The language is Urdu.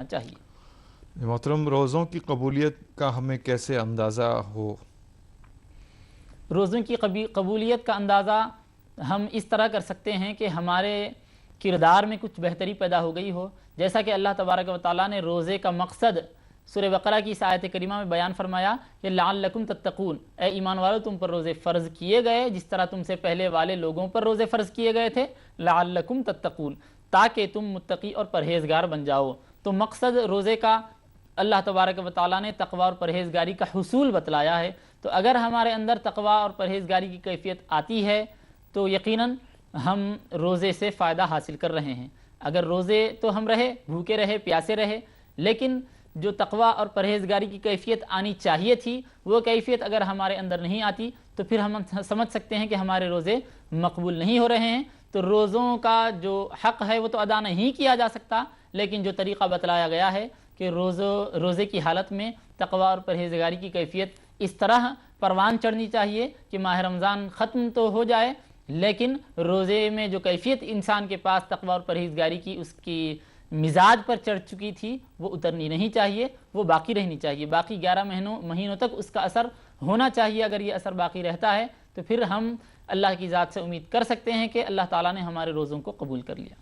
چاہیے۔ محترم، روزوں کی قبولیت کا ہمیں کیسے اندازہ ہو؟ روزوں کی قبولیت کا اندازہ ہم اس طرح کر سکتے ہیں کہ ہمارے کردار میں کچھ بہتری پیدا ہو گئی ہو، جیسا کہ اللہ تبارک و تعالیٰ نے روزے کا مقصد سورہ بقرہ کی اس آیت کریمہ میں بیان فرمایا کہ لعلکم تتقون، اے ایمان والو تم پر روزے فرض کیے گئے جس طرح تم سے پہلے والے لوگوں پر روزے فرض کیے گئے تھے، لعلکم تتقون، تاکہ تم متقی اور پرہیزگار بن جاؤ۔ تو مقصد روزے کا اللہ تبارک و تعالیٰ نے تقوی اور پرہیزگاری کا حصول بتلایا ہے۔ تو اگر ہمارے اندر تقوی اور پرہیزگاری کی کیفیت آتی ہے تو یقیناً ہم روزے سے فائدہ حاصل کر رہے ہیں۔ اگر روزے تو ہم رہے، بھوکے رہے، پیاسے رہے، لیکن جو تقوی اور پرہیزگاری کی کیفیت آنی چاہیے تھی وہ کیفیت اگر ہمارے اندر نہیں آتی تو پھر ہم سمجھ سکتے ہیں کہ ہمارے روزے مقبول نہیں ہو رہے ہیں۔ تو روزوں کا جو حق ہے وہ تو ادا نہیں کیا جا سکتا، لیکن جو طریقہ بتلایا گیا ہے کہ روزے کی حالت میں تقوی اور پرہیزگاری کی کیفیت اس طرح پروان چڑھنی چاہیے کہ ماہ رمضان ختم تو ہو جائے لیکن روزے میں جو کیفیت انسان کے پاس تقوی اور پرہیزگاری کی اس کی مزاج پر چڑھ چکی تھی وہ اترنی نہیں چاہیے، وہ باقی رہنی چاہیے، باقی 11 مہینوں تک اس کا اثر ہونا چاہیے۔ اگر یہ اثر باقی رہتا ہے تو پھر ہم اللہ کی ذات سے امید کر سکتے ہیں کہ اللہ تعالیٰ نے ہمارے روزوں کو قبول کر لیا۔